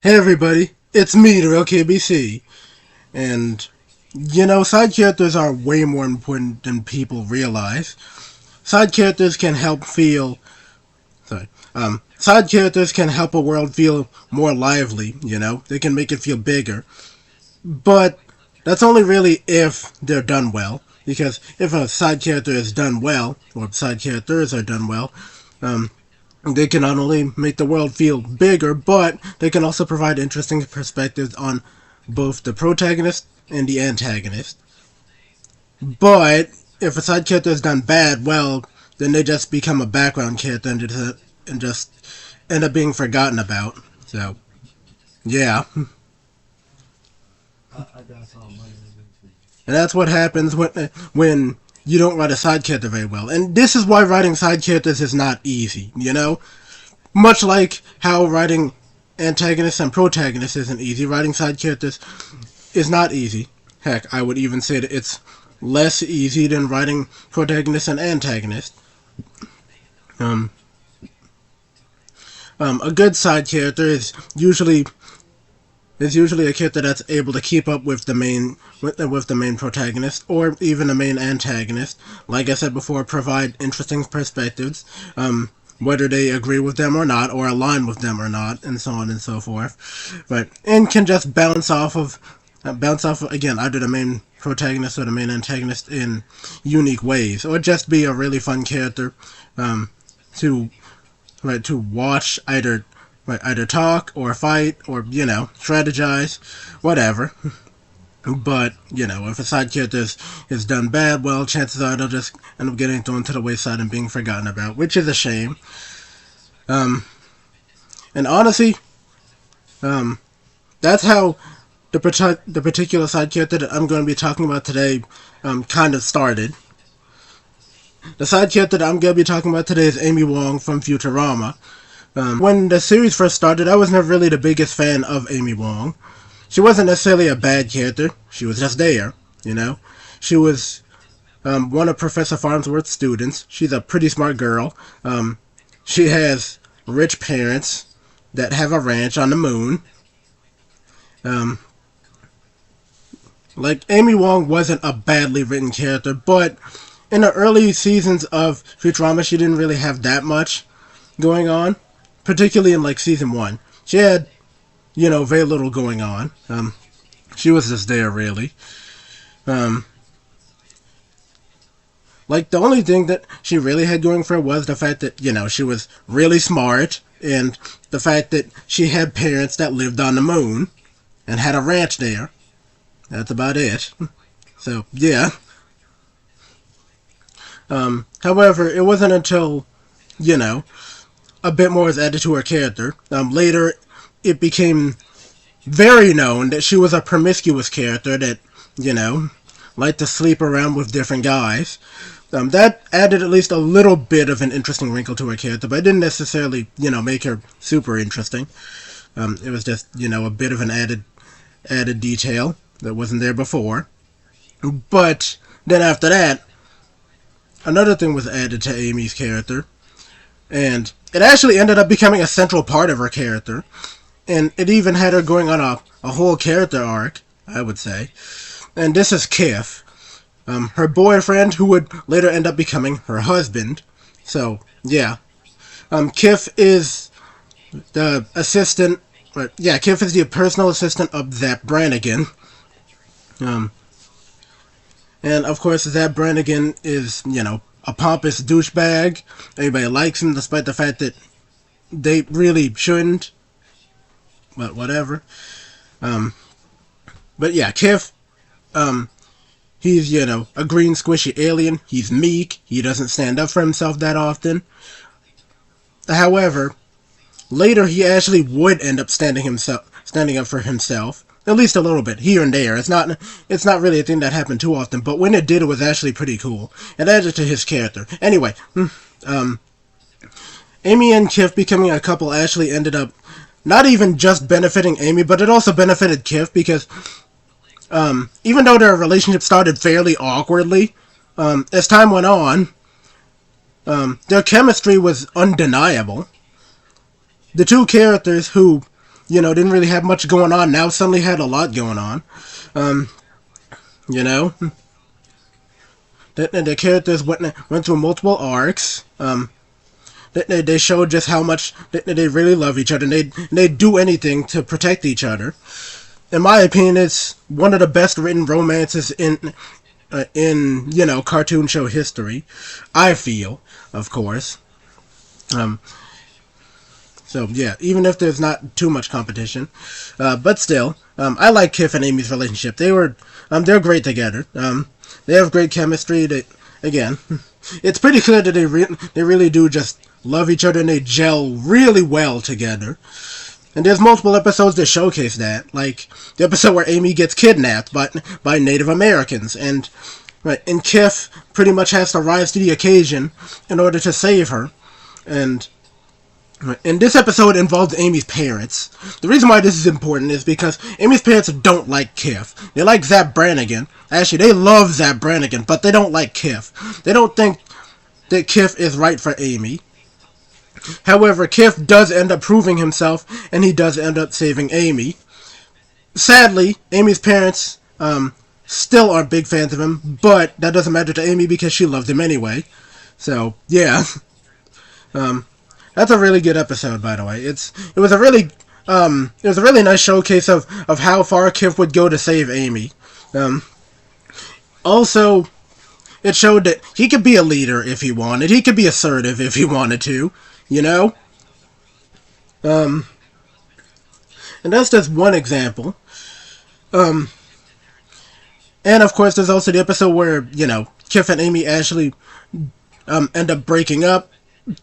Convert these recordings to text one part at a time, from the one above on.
Hey everybody, it's me, the real KBC, and side characters are way more important than people realize. Side characters can help feel, sorry, side characters can help a world feel more lively, they can make it feel bigger, but that's only really if they're done well, because if a side character is done well, or side characters are done well, um, they can not only make the world feel bigger, but they can also provide interesting perspectives on both the protagonist and the antagonist. But if a side character is done bad, well, then they just become a background character and just end up being forgotten about. So, yeah. And that's what happens when you don't write a side character very well. And this is why writing side characters is not easy, Much like how writing antagonists and protagonists isn't easy, writing side characters is not easy. Heck, I would even say that it's less easy than writing protagonists and antagonists. Um, a good side character is usually a character that's able to keep up with the main protagonist or even the main antagonist. Like I said before, provide interesting perspectives, whether they agree with them or not, or align with them or not, and so on and so forth. And can just bounce off again either the main protagonist or the main antagonist in unique ways, or just be a really fun character to to watch either talk or fight or strategize, whatever. But if a side character is done bad, well, chances are they'll just end up getting thrown to the wayside and being forgotten about, which is a shame. And honestly, that's how the particular side character that I'm going to be talking about today kind of started. The side character that I'm going to be talking about today is Amy Wong from Futurama. When the series first started, I was never really the biggest fan of Amy Wong. She wasn't necessarily a bad character. She was just there, She was one of Professor Farnsworth's students. She's a pretty smart girl. She has rich parents that have a ranch on the moon. Amy Wong wasn't a badly written character, but in the early seasons of Futurama, she didn't really have that much going on, particularly in season 1. She had, very little going on. She was just there, really. The only thing that she really had going for her was the fact that, she was really smart, and the fact that she had parents that lived on the moon and had a ranch there. That's about it. So, yeah. However, it wasn't until, a bit more was added to her character. Later, it became very known that she was a promiscuous character that, liked to sleep around with different guys. That added at least a little bit of an interesting wrinkle to her character, but it didn't necessarily, make her super interesting. It was just, a bit of an added detail that wasn't there before. But then after that, another thing was added to Amy's character, and it actually ended up becoming a central part of her character, and it even had her going on a whole character arc, I would say. And this is Kif, her boyfriend, who would later end up becoming her husband. So, yeah. Kif is the assistant, Kif is the personal assistant of Zap Brannigan. And of course, Zap Brannigan is, a pompous douchebag. Everybody likes him despite the fact that they really shouldn't. But whatever. But yeah, Kif, he's, a green squishy alien. He's meek. He doesn't stand up for himself that often. However, later he actually would end up standing up for himself. At least a little bit, here and there. It's not really a thing that happened too often, but when it did, it was actually pretty cool. It added to his character. Anyway, Amy and Kif becoming a couple actually ended up not even just benefiting Amy, but it also benefited Kif because even though their relationship started fairly awkwardly, as time went on, their chemistry was undeniable. The two characters who didn't really have much going on. Now suddenly had a lot going on. Um, you know, the characters went through multiple arcs. They showed just how much they really love each other, and they do anything to protect each other. In my opinion, it's one of the best written romances in cartoon show history. I feel, of course. Um, so yeah, even if there's not too much competition, but still, I like Kif and Amy's relationship. They're great together. They have great chemistry. Again, it's pretty clear that they really do just love each other and they gel really well together. And there's multiple episodes that showcase that, like the episode where Amy gets kidnapped by Native Americans, and Kif pretty much has to rise to the occasion in order to save her. And this episode involves Amy's parents. The reason why this is important is because Amy's parents don't like Kif. They like Zap Brannigan. Actually, they love Zap Brannigan, but they don't like Kif. They don't think that Kif is right for Amy. However, Kif does end up proving himself, and he does end up saving Amy. Sadly, Amy's parents still aren't big fans of him, but that doesn't matter to Amy because she loved him anyway. So, yeah. That's a really good episode, by the way. It was a really nice showcase of how far Kif would go to save Amy. Also, it showed that he could be a leader if he wanted. He could be assertive if he wanted to, you know? And that's just one example. And of course, there's also the episode where, Kif and Amy actually end up breaking up.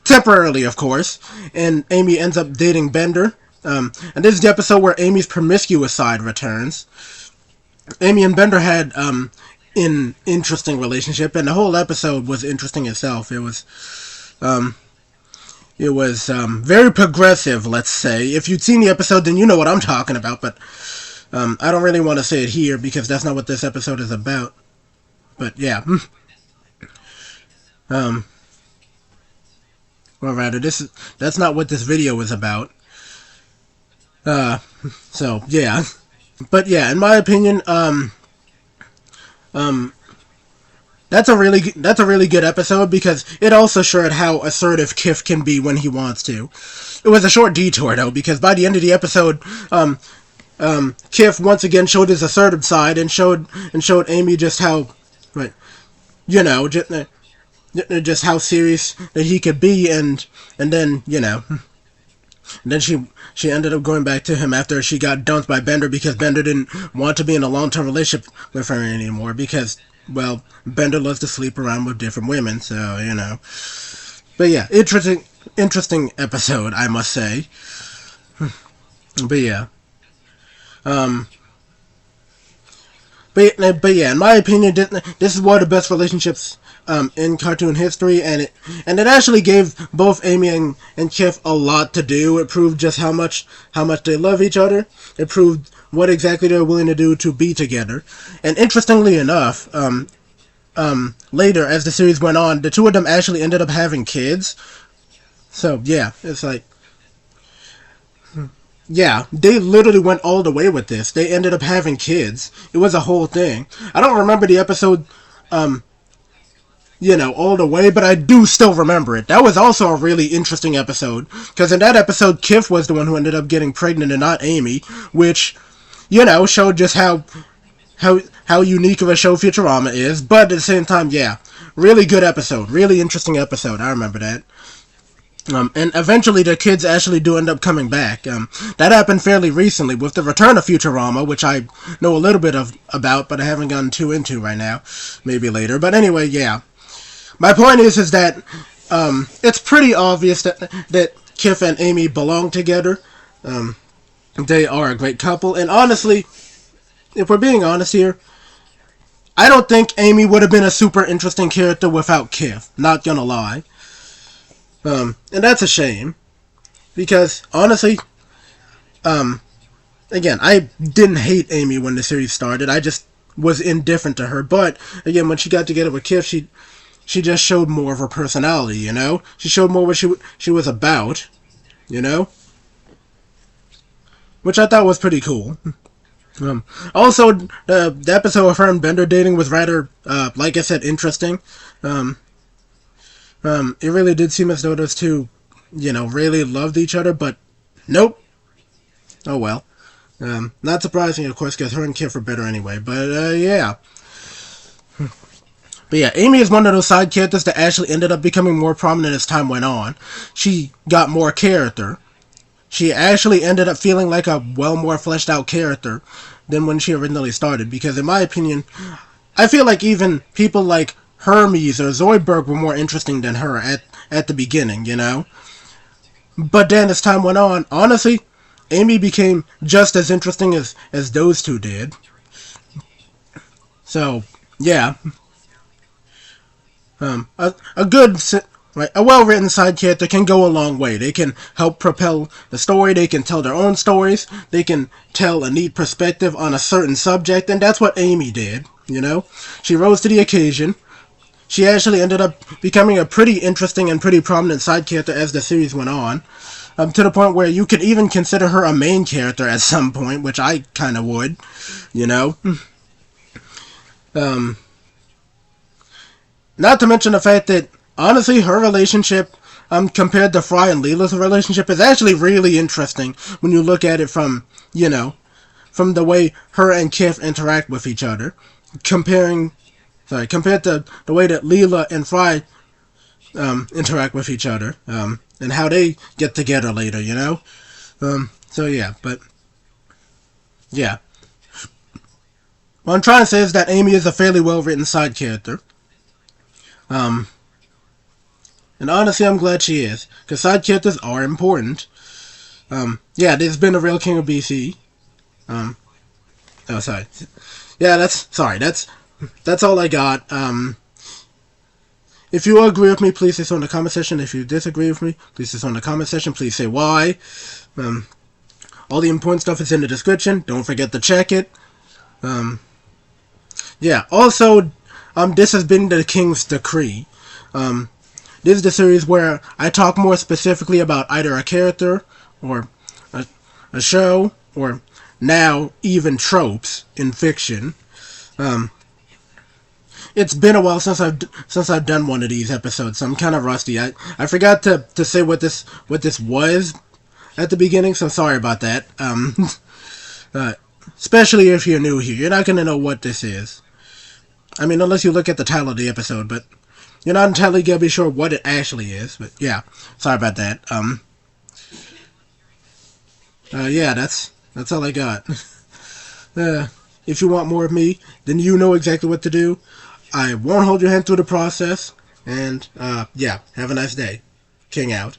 Temporarily, of course. And Amy ends up dating Bender. And this is the episode where Amy's promiscuous side returns. Amy and Bender had an interesting relationship, and the whole episode was interesting itself. It was very progressive, let's say. If you'd seen the episode, then you know what I'm talking about, but I don't really want to say it here because that's not what this episode is about. But yeah. Well, rather, that's not what this video is about. So yeah. But yeah, in my opinion, that's a really good episode because it also showed how assertive Kif can be when he wants to. It was a short detour though, because by the end of the episode, Kif once again showed his assertive side and showed Amy just how, just how serious that he could be, and then and then she ended up going back to him after she got dumped by Bender because Bender didn't want to be in a long-term relationship with her anymore because, well, Bender loves to sleep around with different women, so But yeah, interesting episode, I must say. But yeah. But yeah, in my opinion, this is one of the best relationships in cartoon history, and it actually gave both Amy and Kif a lot to do. It proved just how much they love each other. It proved what exactly they're willing to do to be together. And interestingly enough, later as the series went on, the two of them actually ended up having kids. So yeah, it's like, yeah, they literally went all the way with this. They ended up having kids. It was a whole thing. I don't remember the episode, all the way, but I do still remember it. That was also a really interesting episode, because in that episode, Kif was the one who ended up getting pregnant and not Amy, which, showed just how unique of a show Futurama is, but at the same time, yeah, really good episode, really interesting episode, I remember that. And eventually the kids actually do end up coming back. That happened fairly recently with the return of Futurama, which I know a little bit about, but I haven't gotten too into right now. Maybe later. But anyway, yeah. My point is that it's pretty obvious that Kif and Amy belong together. They are a great couple. And honestly, if we're being honest here, I don't think Amy would have been a super interesting character without Kif. Not gonna lie. And that's a shame, because, honestly, again, I didn't hate Amy when the series started, I just was indifferent to her, but, again, when she got together with Kif, she just showed more of her personality, She showed more what she was about, which I thought was pretty cool. Also, the episode of her and Bender dating was rather, like I said, interesting. Um, it really did seem as though those two, really loved each other, but nope. Oh well. Not surprising, of course, because her and Kif are better anyway. But yeah. But yeah, Amy is one of those side characters that actually ended up becoming more prominent as time went on. She got more character. She actually ended up feeling like a well more fleshed out character than when she originally started. Because in my opinion, I feel like even people like Hermes or Zoidberg were more interesting than her at the beginning, But then as time went on, honestly, Amy became just as interesting as those two did. So, yeah. A good, right, a well-written side character can go a long way. They can help propel the story. They can tell their own stories. They can tell a neat perspective on a certain subject, and that's what Amy did. She rose to the occasion. She actually ended up becoming a pretty interesting and pretty prominent side character as the series went on. To the point where you could even consider her a main character at some point, which I kind of would, Um, Not to mention the fact that, honestly, her relationship, compared to Fry and Leela's relationship, is actually really interesting when you look at it from, from the way her and Kif interact with each other. Compared to the way that Leela and Fry, interact with each other, and how they get together later, So yeah, but, yeah. What I'm trying to say is that Amy is a fairly well-written side character. And honestly, I'm glad she is, because side characters are important. Yeah, there's been a real King of BC. Oh, sorry. Yeah, that's all I got. If you agree with me, please say so in the comment section. If you disagree with me, please say so in the comment section. Please say why. All the important stuff is in the description. Don't forget to check it. Yeah, also, this has been the King's Decree. This is the series where I talk more specifically about either a character, or a show, or now even tropes in fiction. It's been a while since I've done one of these episodes, so I'm kind of rusty. I forgot to say what this was at the beginning, so sorry about that. Especially if you're new here, you're not gonna know what this is. I mean, unless you look at the title of the episode, but you're not entirely gonna be sure what it actually is. But yeah, sorry about that. Yeah, that's all I got. If you want more of me, then you know exactly what to do. I won't hold your hand through the process, and yeah, have a nice day. King out.